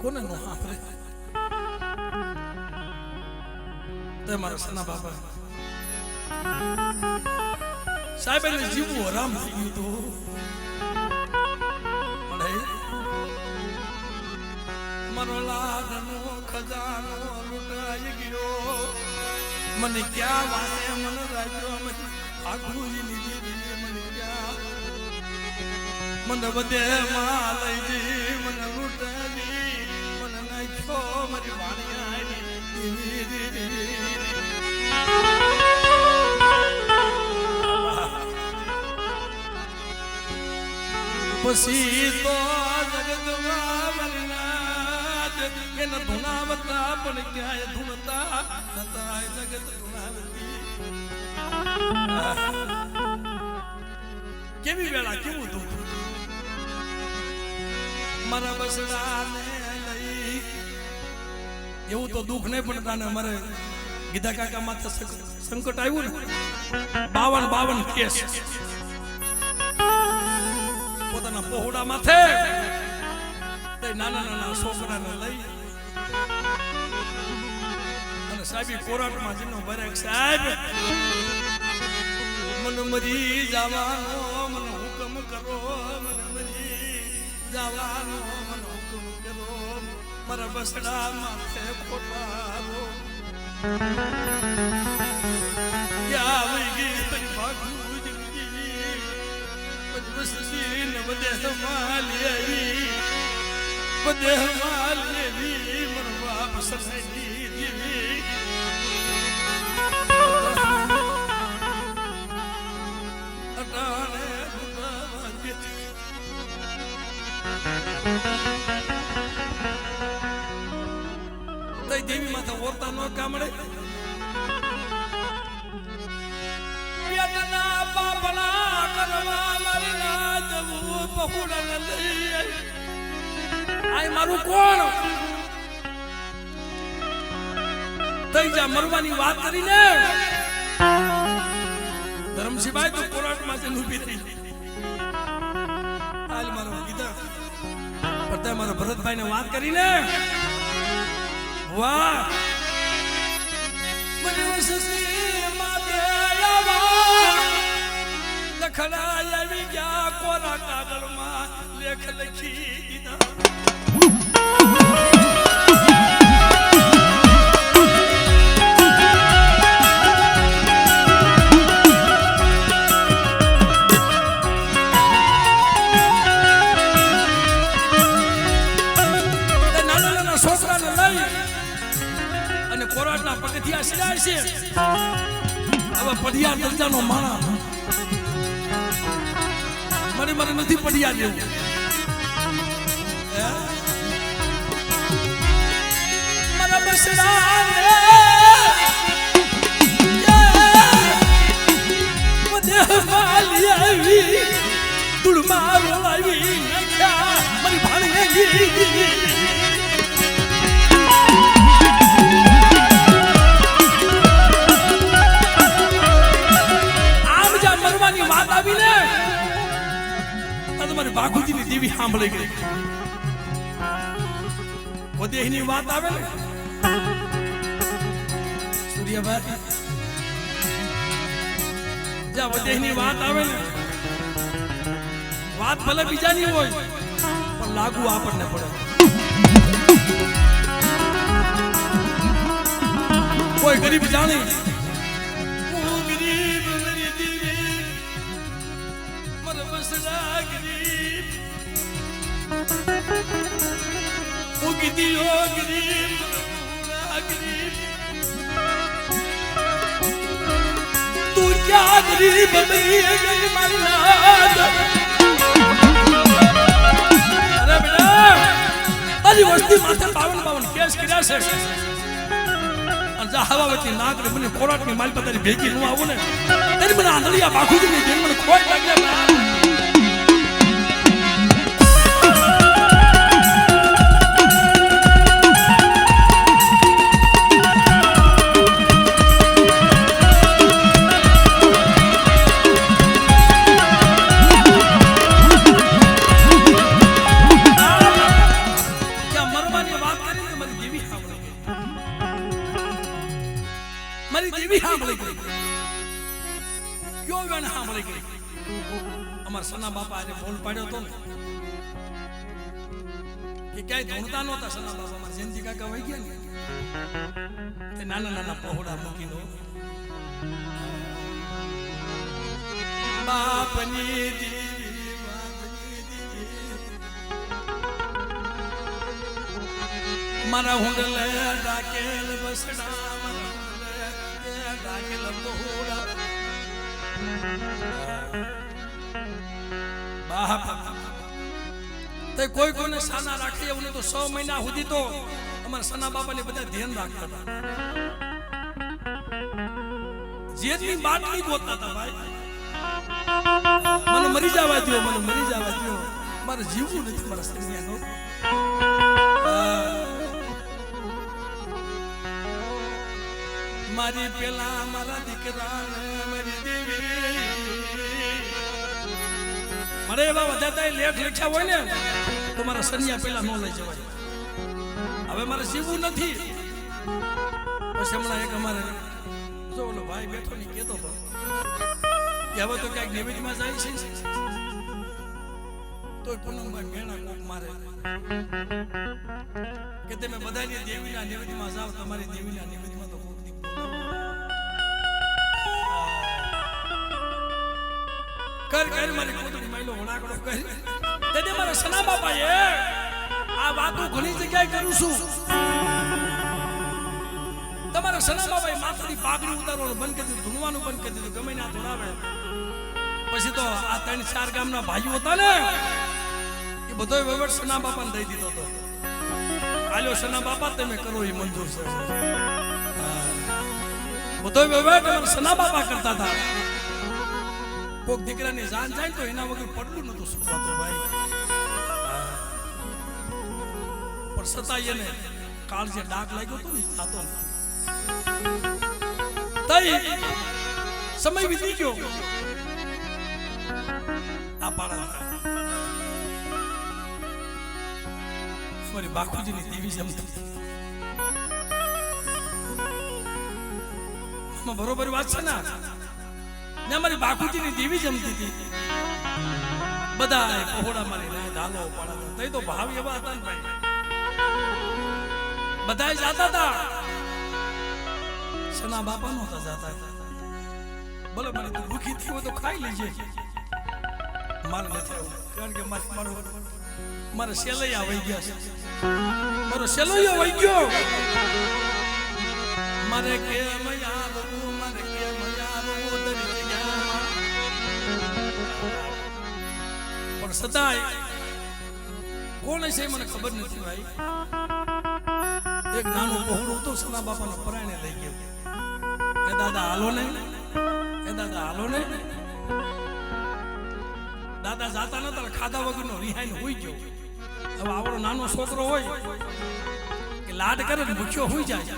કોને નો સાંભળે તે મારા સના બાબા સાહેબ એને જીવવું હરામ થઈ ગયું હતું મારો લાગનો ખજાનો લૂંટાઈ ગયો મને ક્યાં વાને મને રાખ્યો મને આખુજી લીધી મને ક્યાં મને બધે માં લઈ જી મને લૂંટાવી મને નાખ્યો મારી વાણિયા પછી તો જગતમાં મરનાથ એના ધૂણાવતા પણ ક્યાંય ધૂણતા નતા જગત ધૂણાવતી કેવી વેળા કેવું દુઃખ મારા બસડાને લઈ એવું તો દુઃખ નહીં પણ તાને અમારે ગીધા કાકા માથે સંકટ આવ્યું ને 52 કેસ પોતાના પહોળા માથે નાના નાના છોકરાને લઈ અને સાહેબી કોરાટમાં જેનો ભરે સાહેબ મને મરી જવાનો મને હુકમ કરો મને મરી જવાનો મને હુકમ કરો મારા બસડા માથે ખોટારો યા વઈ તઈ ભાગું બસસીન બધે માલી બધે માલી મરવા બસસી દીવી અટાણે ગુનાવાગે તઈ દેવી માથે ઓરતા નો કામડે યદના બાપના કરવા મારી રાત બહુડા લઈ આય મારું કોણ તઈ જા મરવાની વાત કરીને ધરમસિંહભાઈ તો કોરાટમાં જઈને ઊભી થઈ હાલ મારો કીધા પણ મારા ભરતભાઈને વાત કરીને વાહ મને વસસી માતે આવા લખડા આવી ગયા કોરા કાગળમાં લેખ લખી દીધા કોરાટના પગથિયા સિરાય છે હવે પઢિયા દરજાનો માણા મને નથી પઢિયા દેવું મારા બસડા બધે માલી આવી તુડમાં રોલાવી નાખ્યા મારી ભાણી વાત આવી ને તમારી બાગુજીની દેવી સાંભળી ગઈ વદેહની વાત આવે ને સૂર્યભાઈ જ્યાં વદેહની વાત આવે ને વાત ભલે બીજાની હોય પણ લાગુ આપણને પડે કોઈ ગરીબ જાણી तू क्या गरीब बनी गई मन्नात अरे बेटा तारी वस्ती माथे 52 केस કર્યા છે અને જા હવાવતી નાગરી મને કોરાટની માલ પર તારી ભેગી નું આવું ને તારી મને આંધળિયા બાખુજીની જેમ મને ખોઈ લાગ્યા સના બાપા આજે બોલ પાડ્યો હતો ને કે ક્યાંય ધૂણતા નહોતા સના બાપા મારા જયંતિ કાકા વહી ગયા ને તે નાના નાના પહોળા મૂકીને બાપની દીવી મારા હુંડલે ડાકેલ બસડા મારા ડાકેલ પહોળા બાપ તે કોઈ કોઈને સાના રાખે એવું તો 6 મહિના સુધી તો અમારા સના બાપાને બધા ધ્યાન રાખતા હતા જેટલી બાટલી ગોતતા હતા ભાઈ મને મરી જવા દો મારે જીવવું નથી મારા સન્યાનો મારી પેલા મારા દીકરાને મારી દેવી મારે એવા વધારે લેખ લખ્યા હોય ને તો મારા સન્યા પેલા ન લઈ જવાય હવે મારે જીવવું નથી પછી હમણાં એક અમારે જો ઓલો ભાઈ બેઠો ને કહેતો હતો કે હવે તો ક્યાંક નિવેદમાં જાય છે તો પૂનમભાઈ મેણા કોક મારે કે તમે બધાની દેવીના નિવેદમાં જાઓ તમારી દેવીના નિવેદમાં તો કોક દી કર મારી કોદડી માયલો વણાકડો કરી તે મારા સના બાપાએ આ વાતો ઘણી જગ્યાએ કરું છું તમારા સના બાબાએ માથાની પાઘડી ઉતારવાનું બંધ કરી દીધું ધૂણવાનું બંધ કરી દીધું ગમે ના ધૂણાવે પછી તો આ 3-4 ગામના ભાઈઓ હતા ને એ બધોય વહીવટ સના બાપાને દઈ દીધો હતો આલ્યો સના બાપા તમે કરો એ મંજૂર છે બધોય વહીવટ અમારા સના બાપા કરતા હતા કોક દીકરાની જાન જાય તો એના વગર પડલું નતું સુવાતું ભાઈ પણ છતાં એને કાળ જે ડાક લાગ્યો હતો ને થતો તઈ સમય વીતી ગયો આ પાડા મારી બાપુજીની દેવી જમતી બરોબર વાત છે ને મારી બાપુજીની દેવી જમતી હતી બધા પહોળા મારી ના ધાલો પાડા તઈ તો ભાવ એવા હતા ને ભાઈ બધા જાતા હતા સના બાપા નહોતા જાતા બોલે મારી તું ભૂખી થઈ હોય તો ખાઈ લેજે મારે નથી આવું કારણ કે મારે સેલૈયા વહી ગયા છે મારો સેલૈયો વહી ગયો મારે કે મયારું મારે કે મયારું દરી ગયા પણ સદાય કોણ છે મને ખબર નથી ભાઈ એક નાનું પહોળું તો સના બાપાને પરાણે લઈ ગયો એ દાદા હાલો ને દાદા જાતા નતા ખાધા વગરનો રિહાઈને હોઈ ગયો હવે આવડો નાનો છોકરો હોય કે લાડ કરે ને ભૂખ્યો હોઈ જાય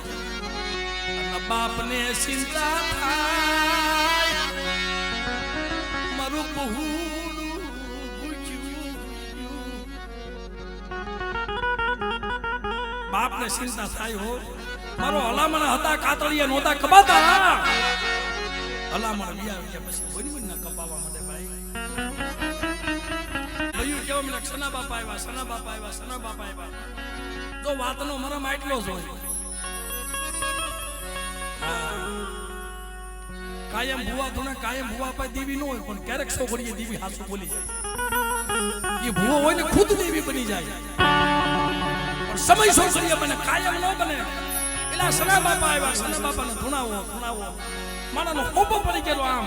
અને બાપને ચિંતા થાય મારું પહોળું ભૂખ્યું બાપને ચિંતા થાય હો મારો હલામણ હતા કાતળિયા નહોતા કપાતા હલામણ વિયા ગયા પછી બની ના કપાવા માટે ભાઈ ભયું કેવા મને સના બાપા આવ્યા જો વાતનો મરમ આટલો જ હોય કાયમ ભુવા ધોને કાયમ ભુવા પાસે દેવી ન હોય પણ ક્યારેક છોકરીએ દેવી હાસુ બોલી જાય એ ભુવો હોય ને ખુદ દેવી બની જાય સમય છોકરીએ બને કાયમ ન બને એલા સના બાપા આવ્યા સના બાપાને ધૂણાવો માણાનો કોપો પડી ગયેલો આમ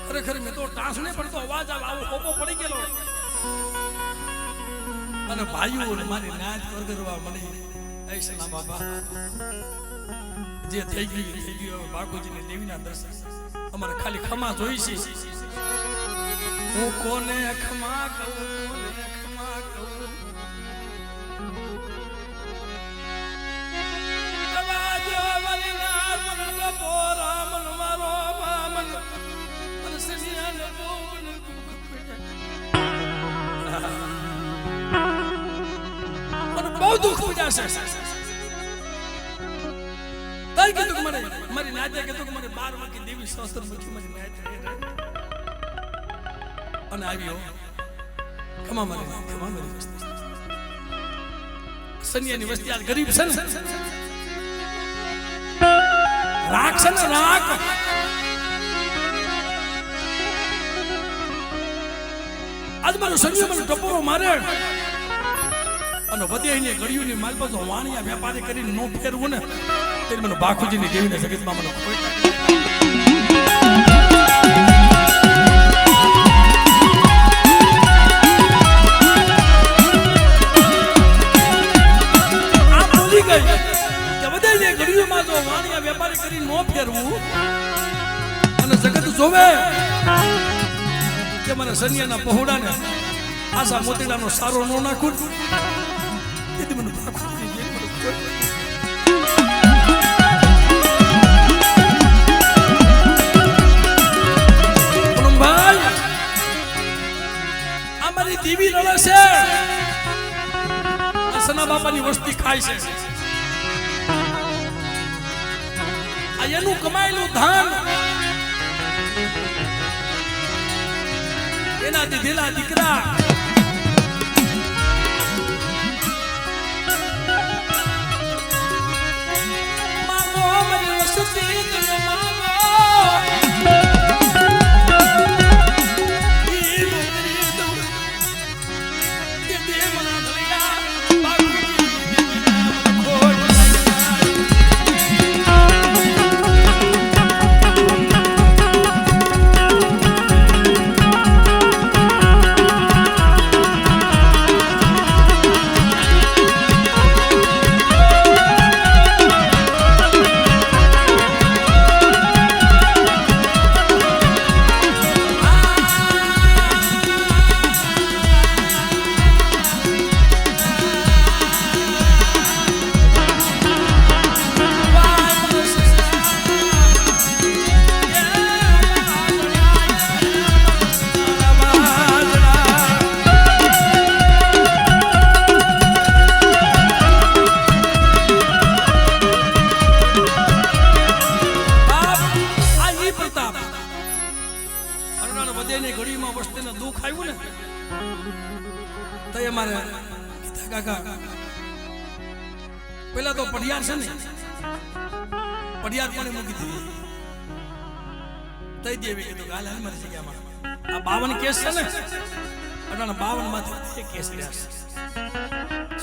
ખરેખર મેં તો ટાંસને પડતો અવાજ આવો કોપો પડી ગયેલો અને ભાઈઓ મારી નાચ કરગરવા મને એ સના બાપા જે થઈ ગયું બાપુજીની દેવીના દર્શન અમારે ખાલી ખમા જોઈ છે હું કોને ખમા કહું બહુ દુઃખ પૂજા છે તઈ કીધું કે મને મને મારી નાતે કીધું કે મને 12 મુખી દેવી સહસ્ત્ર મુખી મારી નાતે અને આવ્યો ખમા મારી વસ્તી સનિયાની વસ્તી આ ગરીબ છે ને રાખ છે ને રાખ આજ મારો સનિયો મને ટપોરો મારે અને વધેની ગળીઓની માલ પાછો વાણિયા વેપારી કરીને નો ફેરવું ને તે મને બાખુજીની દેવીને જગતમાં મને કોઈ આ બોલી ગઈ કે વધેની ગળીઓમાં જો વાણિયા વેપારી કરીને નો ફેરવું અને જગત જોવે કે મને સનિયાના પહોળાને આશા મોતીડાનો સારો નો નાખું તેથી મને બાખુજી દેવી ભાઈ અમારી દેવી રડે છે સના બાપાની વસ્તી ખાય છે આ એનું કમાયેલું ધાન એના દીધેલા દીકરા માગો મારી વસ્તી તમે માગો પેલા તો પડિયાર છે ને પડિયાર પણ મૂકી દીધી તઈ દેવી કીધું કે હાલ મારી જગ્યામાં આ 52 કેસ છે ને અટાણા 52 માંથી એક કેસ રહ્યા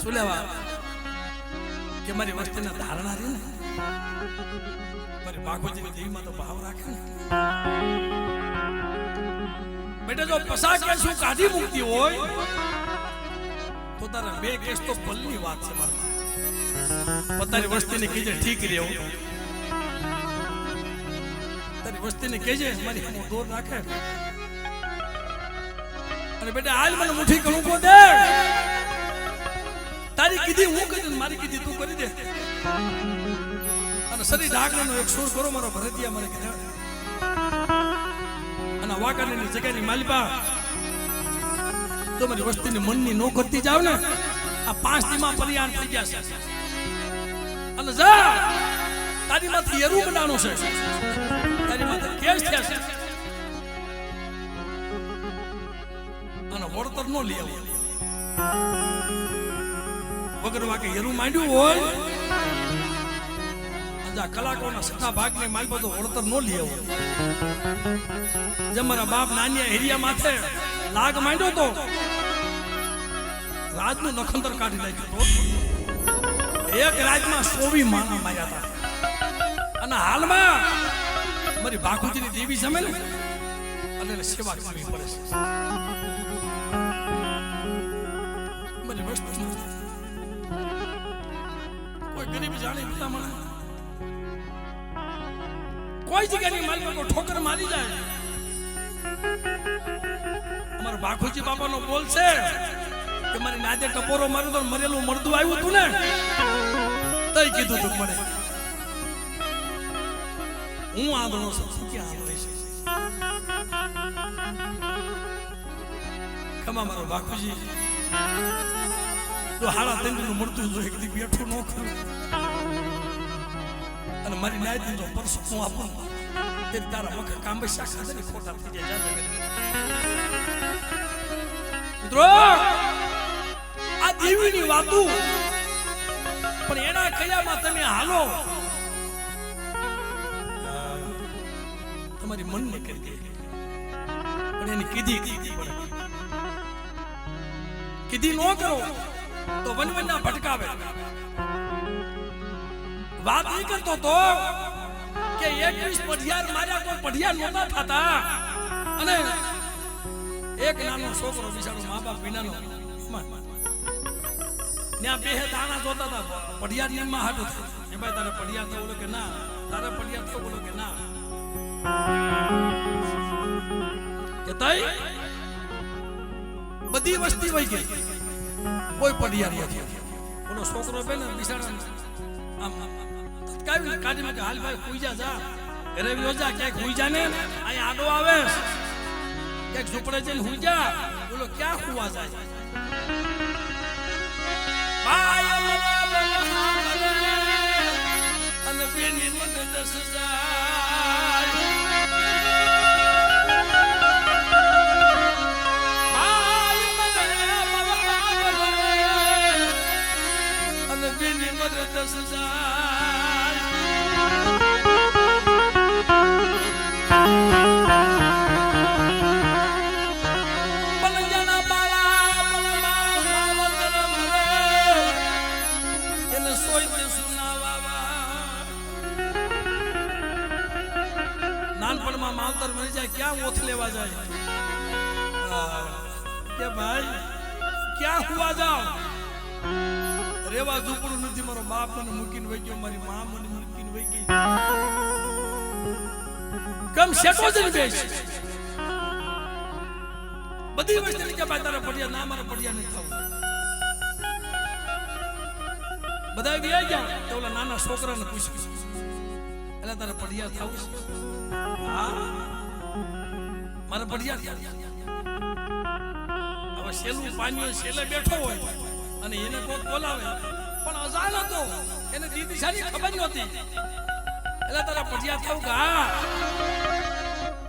શું લેવા કે મારી વસ્તીના ધારણા રહી ને મારી બાખોજીની દેવીમાં તો ભાવ રાખે ને બેટા જો પસા કેસ હું કાઢી મૂકતી હોય તો તારા 2 કેસ તો પલ્લી વાત છે મારી પોતાની વસ્તીને કીજે ઠીક રહ્યો તારી વસ્તીને કહેજે મારી હું દોર રાખે અને બેટા હાલ મને મુઠ્ઠી કણુકો દે તારી કીધી હું કરી મારી કીધી તું કરી દે અને સરી ડાગરાનો એક સુર કરો મારો ભરતિયા મને કીધા અને વાકાની જગ્યાની માલિપા તો મારી વસ્તીની મનની નો કરતી જાવ ને આ 5 દીમાં પરિયાણ થઈ ગયા છે અને જા તારી માંથી એરું બનાવવાનું છે તારી માથે કેસ થયા છે અને વળતર નો લઈ આવું વગર વાકે એરું માંડ્યું હોય અને કલાકોના સખા ભાગની માલ બધો વળતર નો લઈ આવું જેમ મારા બાપ નાનિયા હેરિયા માથે લાગ માંડ્યો તો રાજનું નખંદર કાઢી નાખ્યું એક રાજમાં 100 માણા માર્યા હતા અને હાલમાં મારી બાખુજીની દેવી જમે ને અને સેવા કરવી પડે છે મારી વસ્તુ કોઈ ગરીબ જાણે ભલામણ કોઈ જગ્યાની માલમાં કોઈ ઠોકર મારી જાય અમારા બાખુજી બાપાનો બોલ છે કે મારી નાદે ટપોરો માર્યો તો મરેલું મરદું આવ્યું હતું ને તઈ કીધું તું મને હું આંધળો છું ક્યાં આંધળે છે ખમા મારો બાખુજી તો હાડા તેંડનું મળતું જો એક દી બેઠું ન કરું અને મારી નાયતી જો પરસો હું આપું તે તારા વખત કામ બસ્યા ખાધે ને ખોટા થઈ જાય મિત્રો આ દેવીની વાતો પણ એના કયામાં તમે હાલો તમારી મનને કરી દે પણ એની કીધી ન કરો તો વનવનના ભટકાવે વાત એ કરતો તો કે 21 પઢિયાર માર્યા કોઈ પઢિયાર નહોતા થતા અને એક નાનો છોકરો બિચારો મા બાપ વિનાનો ત્યાં બે દાણા જોતા હતા પઢિયાર નિયમમાં હાટું એ ભાઈ તારે પઢિયાર તો બોલો કે ના તારે પઢિયાર તો બોલો કે ના કે તઈ બધી વસ્તી વહી ગઈ કોઈ પઢિયાર નથી બોલો છોકરો બે ને બિચારા આમ કાઈ કાઢી કે હાલ ભાઈ હુઈ જા ઘરે વ્યોજા ક્યાંક હુઈ જા ને અહીં આડો આવે ક્યાંક ઝૂંપડે જઈને હુઈ જા બોલો ક્યાં હુવા જાય અને બેની મને 10,000 નાનપણમાં માવતર મરી જાય ક્યાં ઓથ લેવા જાય કે ભાઈ ક્યાં હુવા જાવ રેવા ઝૂંપડું નથી મારો બાપ મને મૂકીને વહી ગયો મારી માં મને મૂકીને વહી ગઈ કમ શેકો જઈને બેસ બધી વસ્તુ કે ભાઈ તારા પડિયા ના મારા પડિયા નથી થવું બધા ગયા ગયા તો ઓલા નાના છોકરાને પૂછ્યું એટલે તારા પડિયા થવું હા મારા પડિયા હવે શેલું પાણી શેલે બેઠો હોય અને એને કોક બોલાવે પણ અજાણ હતો એને દીદીશાની ખબર નહોતી એટલે તારા પડિયા થવું કે હા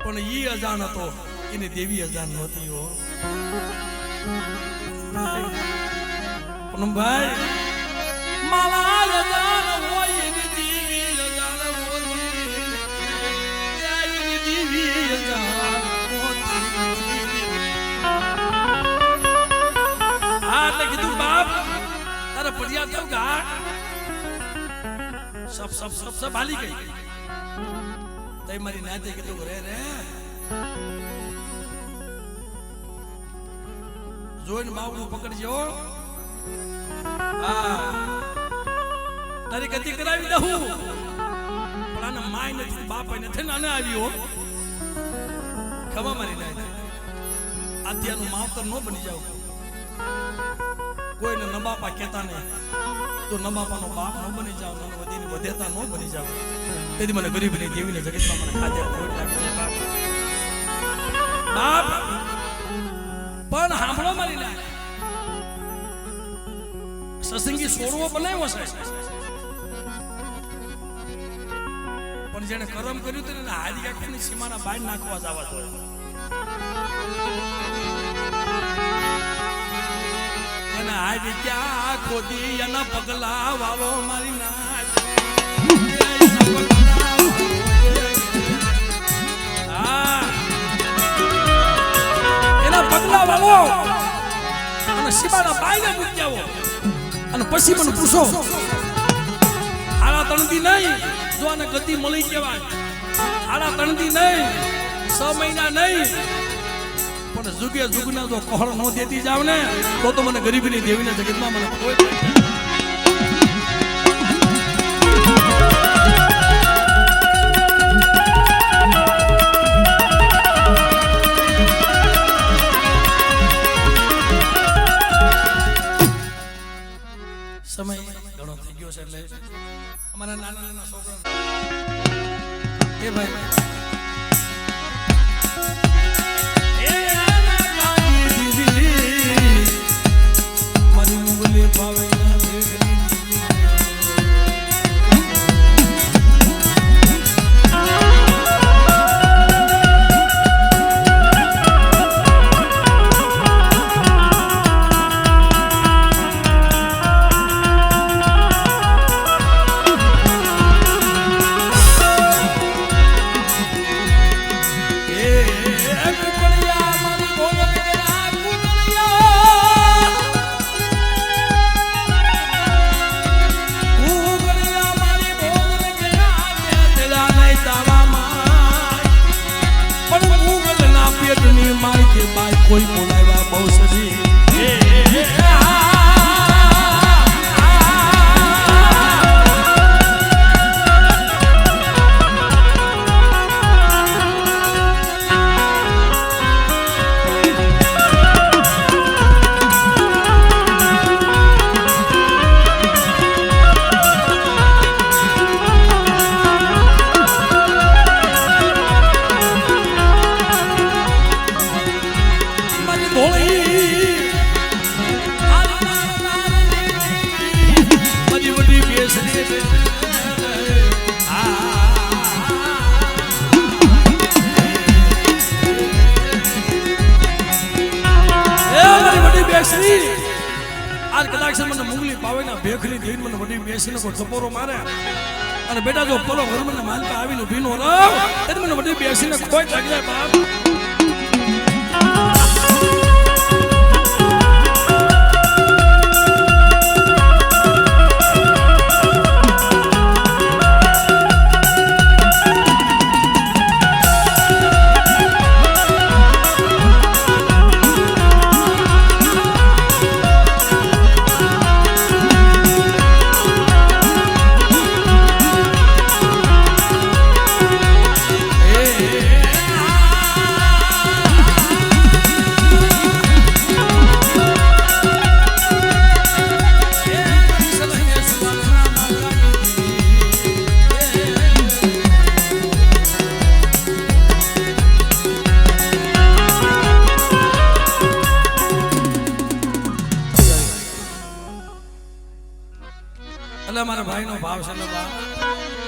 પણ ઈ અજાણ હતો એને દેવી અજાણ નહોતી હો પણ ભાઈ મારા અજાણ હોય એની દેવી અજાણ હોય એની દેવી અજાણ કીધું બાપ તારા પડિયા થયું કે હા સબ હાલી ગઈ તઈ મારી નાતે કીધું રે જોઈને બાવડું પકડજો હા તારી ગતિ કરાવી દઉં પણ આને માય નથી બાપ નથી ને આને આવ્યો ખબર મારી નાતે આધ્યાનું માવતર ન બની જાવ કોઈને નબાપા કહેતા નહીં તો નબાપાનો બાપ ન બની જાવ વધીને વધેતા ન બની જાવ તેથી મને ગરીબની દેવીને જગતમાં મને ખાધે બાપ પણ સાંભળો મારી ના સસંગી સોરવો બનાવ્યો છે પણ જેને કરમ કર્યું હતું ને હારી આંખની સીમાના બહાર નાખવા જવા દો હારી ક્યાં ખોદી એના પગલા વાવો મારી નાચ એના પગલા વાવો અને સીમાના બાયને મૂકી આવો અને પછી મને પૂછો આડા તણતી નહીં જો આને ગતિ મળી કહેવાય આડા તણતી નહીં 6 મહિના નહીં પણ જુગે જુગના જો કહર ન દેતી જાવ ને તો મને ગરીબીની દેવીના જગતમાં મને કોઈ સમય ઘણો થઈ ગયો છે એટલે અમારા નાના છોકરા એ ભાઈ બેસવી આજ કદાચ મને મુંગલી પાવેના ભેખલી દઈને મને વડી બેસીને કોઈ ટપોરો મારે અને બેટા જો પલો ઘર મને માલકા આવીને ભીનો રાવ ત્યારે મને વડી બેસીને કોઈ લાગી જાય બાપ મારા ભાઈનો ભાવ છે ને